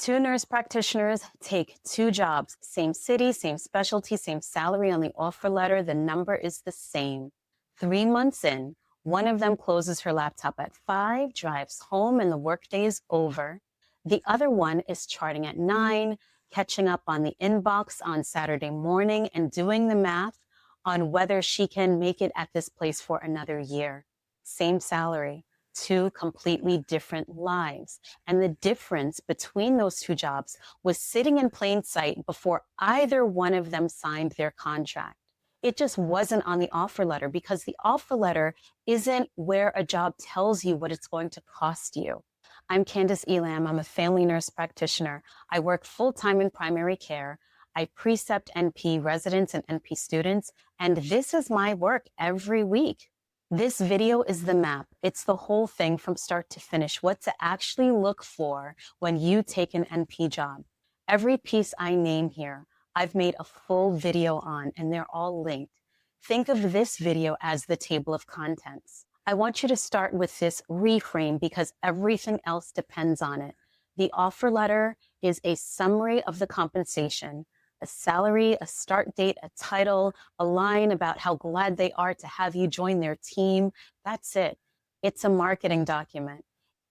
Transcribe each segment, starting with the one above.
Two nurse practitioners take two jobs, same city, same specialty, same salary on the offer letter. The number is the same. 3 months in, one of them closes her laptop at 5, drives home, and the workday is over. The other one is charting at 9, catching up on the inbox on Saturday morning, and doing the math on whether she can make it at this place for another year. Same salary, two completely different lives. And the difference between those two jobs was sitting in plain sight before either one of them signed their contract. It just wasn't on the offer letter because the offer letter isn't where a job tells you what it's going to cost you. I'm Candace Elam. I'm a family nurse practitioner. I work full-time in primary care. I precept NP residents and NP students, and this is my work every week. This video is the map. It's the whole thing from start to finish, what to actually look for when you take an NP job. Every piece I name here, I've made a full video on, and they're all linked. Think of this video as the table of contents. I want you to start with this reframe because everything else depends on it. The offer letter is a summary of the compensation, a salary, a start date, a title, a line about how glad they are to have you join their team. That's it. It's a marketing document.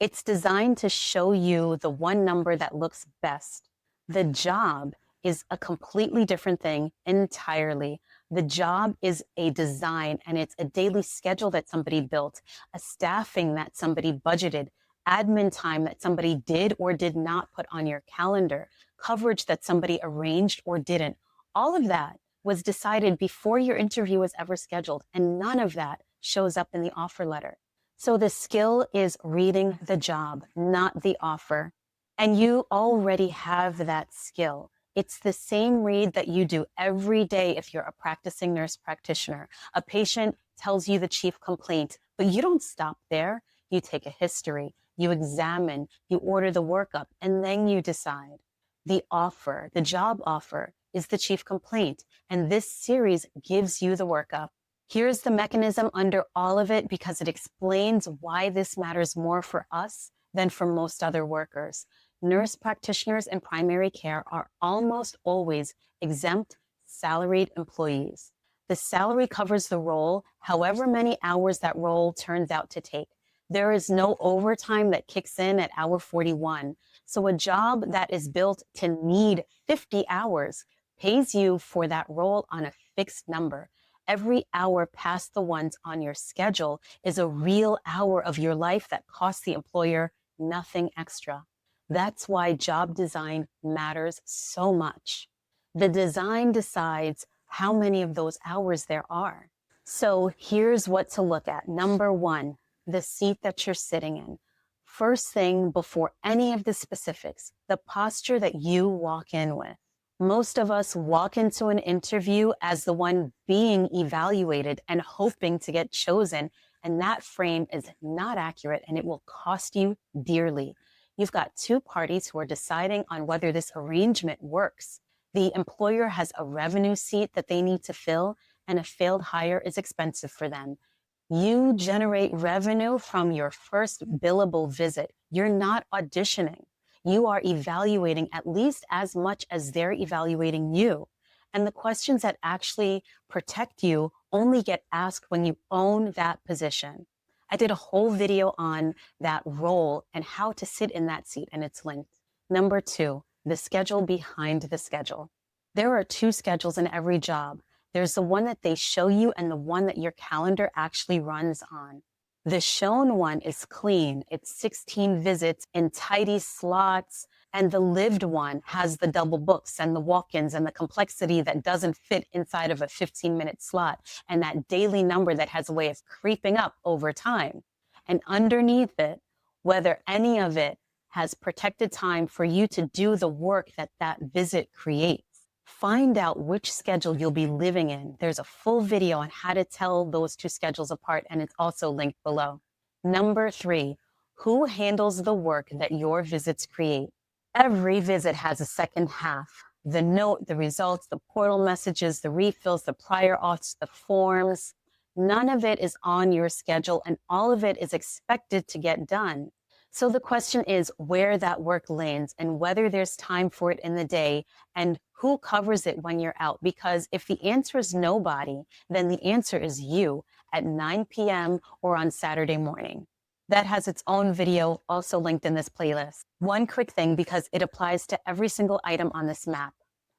It's designed to show you the one number that looks best. The job is a completely different thing entirely. The job is a design, and it's a daily schedule that somebody built, a staffing that somebody budgeted, admin time that somebody did or did not put on your calendar, coverage that somebody arranged or didn't. All of that was decided before your interview was ever scheduled, and none of that shows up in the offer letter. So the skill is reading the job, not the offer. And you already have that skill. It's the same read that you do every day if you're a practicing nurse practitioner. A patient tells you the chief complaint, but you don't stop there. You take a history, you examine, you order the workup, and then you decide. The offer, the job offer, is the chief complaint, and this series gives you the workup. Here's the mechanism under all of it because it explains why this matters more for us than for most other workers. Nurse practitioners in primary care are almost always exempt salaried employees. The salary covers the role, however many hours that role turns out to take. There is no overtime that kicks in at hour 41. So a job that is built to need 50 hours pays you for that role on a fixed number. Every hour past the ones on your schedule is a real hour of your life that costs the employer nothing extra. That's why job design matters so much. The design decides how many of those hours there are. So here's what to look at. Number one, the seat that you're sitting in. First thing, before any of the specifics, the posture that you walk in with. Most of us walk into an interview as the one being evaluated and hoping to get chosen, and that frame is not accurate and it will cost you dearly. You've got two parties who are deciding on whether this arrangement works. The employer has a revenue seat that they need to fill, and a failed hire is expensive for them. You generate revenue from your first billable visit. You're not auditioning. You are evaluating at least as much as they're evaluating you. And the questions that actually protect you only get asked when you own that position. I did a whole video on that role and how to sit in that seat, and it's linked. Number two, the schedule behind the schedule. There are two schedules in every job. There's the one that they show you and the one that your calendar actually runs on. The shown one is clean. It's 16 visits in tidy slots. And the lived one has the double books and the walk-ins and the complexity that doesn't fit inside of a 15-minute slot and that daily number that has a way of creeping up over time. And underneath it, whether any of it has protected time for you to do the work that that visit creates. Find out which schedule you'll be living in. There's a full video on how to tell those two schedules apart, and it's also linked below. Number three, who handles the work that your visits create? Every visit has a second half. The note, the results, the portal messages, the refills, the prior auths, the forms. None of it is on your schedule, and all of it is expected to get done. So the question is where that work lands and whether there's time for it in the day and who covers it when you're out. Because if the answer is nobody, then the answer is you at 9 p.m. or on Saturday morning. That has its own video also linked in this playlist. One quick thing, because it applies to every single item on this map.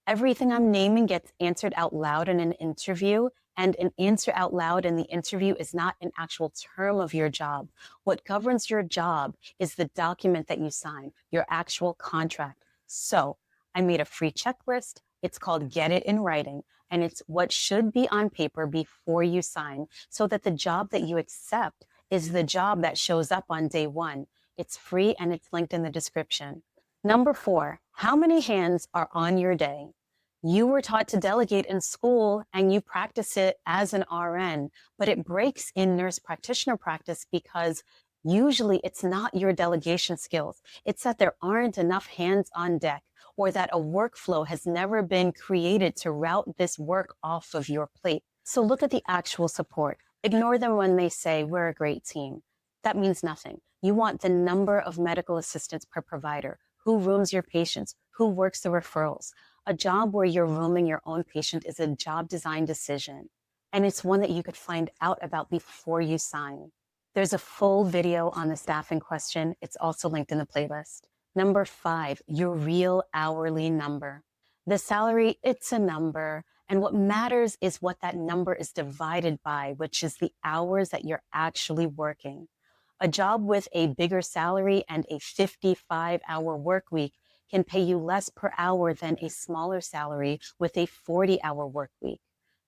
Everything I'm naming gets answered out loud in an interview, and an answer out loud in the interview is not an actual term of your job. What governs your job is the document that you sign, your actual contract. So I made a free checklist. It's called Get It in Writing, and it's what should be on paper before you sign so that the job that you accept is the job that shows up on day one. It's free and it's linked in the description. Number 4, how many hands are on your day? You were taught to delegate in school and you practice it as an RN, but it breaks in nurse practitioner practice because usually it's not your delegation skills. It's that there aren't enough hands on deck or that a workflow has never been created to route this work off of your plate. So look at the actual support. Ignore them when they say we're a great team. That means nothing. You want the number of medical assistants per provider, who rooms your patients, who works the referrals. A job where you're rooming your own patient is a job design decision, and it's one that you could find out about before you sign. There's a full video on the staffing question. It's also linked in the playlist. Number 5, your real hourly number. The salary, it's a number, and what matters is what that number is divided by, which is the hours that you're actually working. A job with a bigger salary and a 55-hour work week can pay you less per hour than a smaller salary with a 40-hour work week.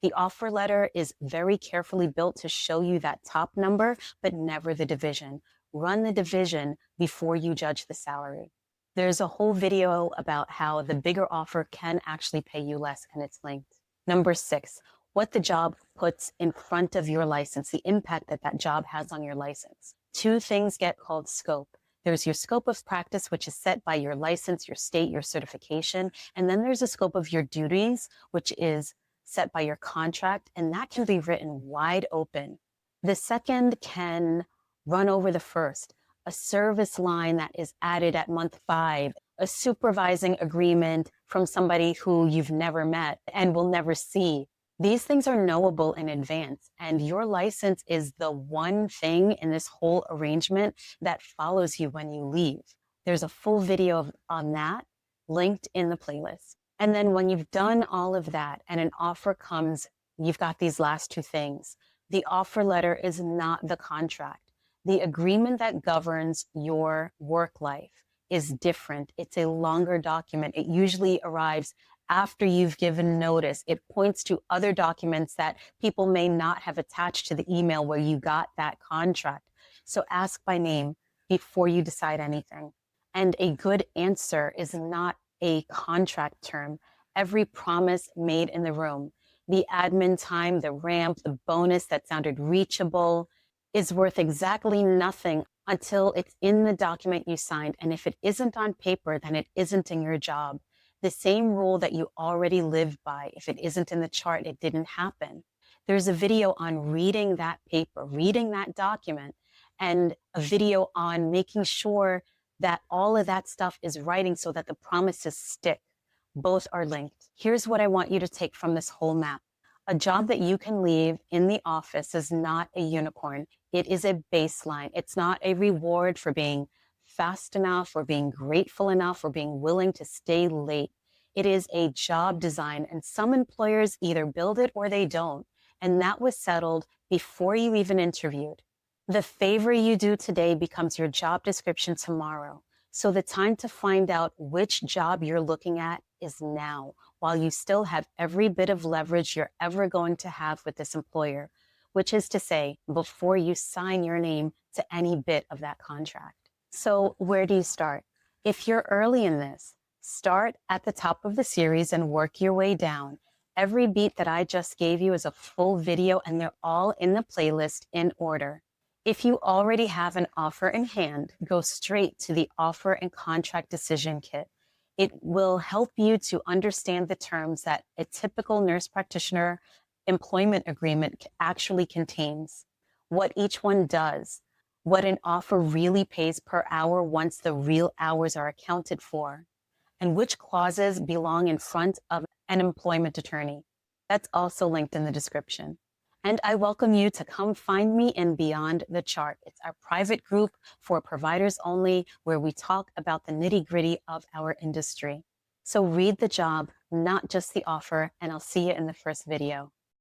The offer letter is very carefully built to show you that top number, but never the division. Run the division before you judge the salary. There's a whole video about how the bigger offer can actually pay you less, and it's linked. Number 6, what the job puts in front of your license, the impact that that job has on your license. 2 things get called scope. There's your scope of practice, which is set by your license, your state, your certification. And then there's a scope of your duties, which is set by your contract, and that can be written wide open. The second can run over the first. A service line that is added at month 5, a supervising agreement from somebody who you've never met and will never see. These things are knowable in advance, and your license is the one thing in this whole arrangement that follows you when you leave. There's a full video on that linked in the playlist. And then when you've done all of that and an offer comes, you've got these last 2 things. The offer letter is not the contract. The agreement that governs your work life is different. It's a longer document. It usually arrives after you've given notice. It points to other documents that people may not have attached to the email where you got that contract. So ask by name before you decide anything. And a good answer is not a contract term. Every promise made in the room, the admin time, the ramp, the bonus that sounded reachable, is worth exactly nothing until it's in the document you signed. And if it isn't on paper, then it isn't in your job. The same rule that you already live by, if it isn't in the chart, it didn't happen. There's a video on reading that paper, reading that document, and a video on making sure that all of that stuff is writing so that the promises stick. Both are linked. Here's what I want you to take from this whole map. A job that you can leave in the office is not a unicorn. It is a baseline. It's not a reward for being fast enough or being grateful enough or being willing to stay late. It is a job design, and some employers either build it or they don't. And that was settled before you even interviewed. The favor you do today becomes your job description tomorrow. So the time to find out which job you're looking at is now, while you still have every bit of leverage you're ever going to have with this employer, which is to say, before you sign your name to any bit of that contract. So where do you start? If you're early in this, start at the top of the series and work your way down. Every beat that I just gave you is a full video, and they're all in the playlist in order. If you already have an offer in hand, go straight to the offer and contract decision kit. It will help you to understand the terms that a typical nurse practitioner employment agreement actually contains, what each one does, what an offer really pays per hour once the real hours are accounted for, and which clauses belong in front of an employment attorney. That's also linked in the description. And I welcome you to come find me in Beyond the Chart. It's our private group for providers only, where we talk about the nitty-gritty of our industry. So read the job, not just the offer, and I'll see you in the first video.